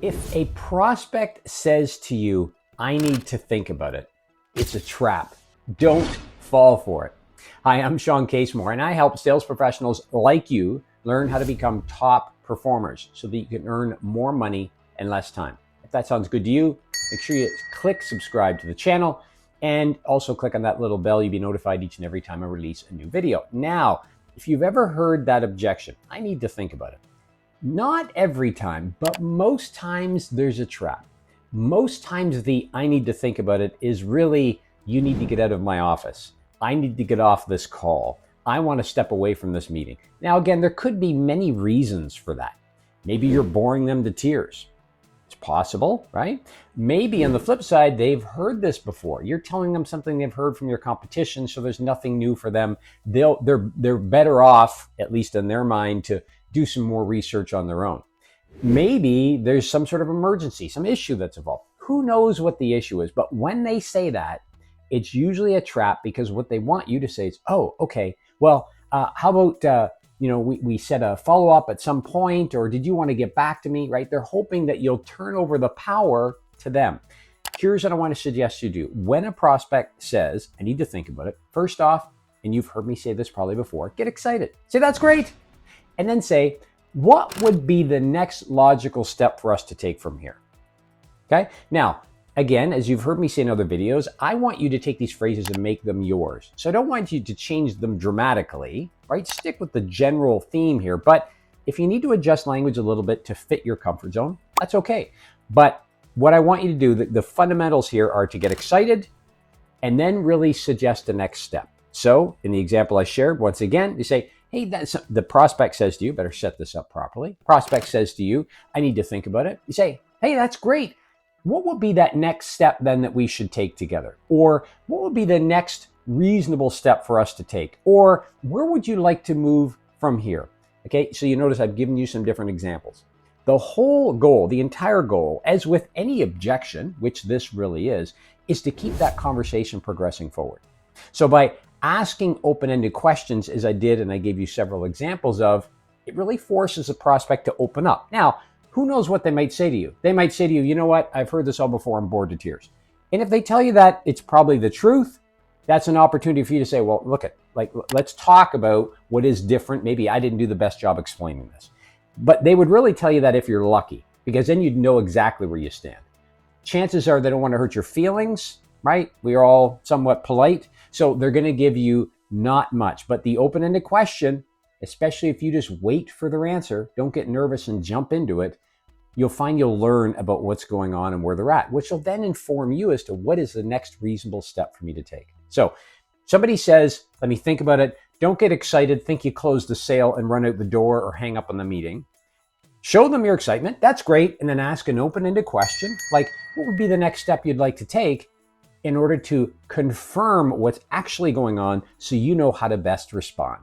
If a prospect says to you, I need to think about it, it's a trap. Don't fall for it. Hi, I'm Shawn Casemore, and I help sales professionals like you learn how to become top performers so that you can earn more money in less time. If that sounds good to you, make sure you click subscribe to the channel and also click on that little bell. You'll be notified each and every time I release a new video. Now, if you've ever heard that objection, I need to think about it. Not every time, but most times there's a trap. Most times the I need to think about it is really, you need to get out of my office. I need to get off this call. I want to step away from this meeting. Now, again, there could be many reasons for that. Maybe you're boring them to tears. It's possible, right? Maybe on the flip side, they've heard this before. You're telling them something they've heard from your competition, so there's nothing new for them. They're better off, at least in their mind, to do some more research on their own. Maybe there's some sort of emergency, some issue that's involved. Who knows what the issue is? But when they say that, it's usually a trap, because what they want you to say is, oh, okay, well, how about, we set a follow-up at some point, or did you want to get back to me, right? They're hoping that you'll turn over the power to them. Here's what I want to suggest you do. When a prospect says, I need to think about it, first off, and you've heard me say this probably before, get excited. Say, that's great. And then say, what would be the next logical step for us to take from here? Okay. Now, again, as you've heard me say in other videos, I want you to take these phrases and make them yours. So I don't want you to change them dramatically, right? Stick with the general theme here. But if you need to adjust language a little bit to fit your comfort zone, that's okay. But what I want you to do, the fundamentals here are to get excited and then really suggest the next step. So in the example I shared, once again, you say, hey, the prospect says to you, better set this up properly. Prospect says to you, I need to think about it. You say, hey, that's great. What would be that next step then that we should take together? Or what would be the next reasonable step for us to take? Or where would you like to move from here? Okay, so you notice I've given you some different examples. The whole goal, the entire goal, as with any objection, which this really is to keep that conversation progressing forward. So by asking open-ended questions, as I did, and I gave you several examples of, it really forces a prospect to open up. Now, who knows what they might say to you? They might say to you, you know what? I've heard this all before. I'm bored to tears. And if they tell you that it's probably the truth, that's an opportunity for you to say, well, let's talk about what is different. Maybe I didn't do the best job explaining this. But they would really tell you that if you're lucky, because then you'd know exactly where you stand. Chances are they don't want to hurt your feelings, right? We are all somewhat polite. So they're going to give you not much. But the open-ended question, especially if you just wait for their answer, don't get nervous and jump into it, you'll find you'll learn about what's going on and where they're at, which will then inform you as to what is the next reasonable step for me to take. So somebody says, let me think about it. Don't get excited, think you closed the sale and run out the door or hang up on the meeting. Show them your excitement. That's great. And then ask an open-ended question, like, what would be the next step you'd like to take in order to confirm what's actually going on so you know how to best respond.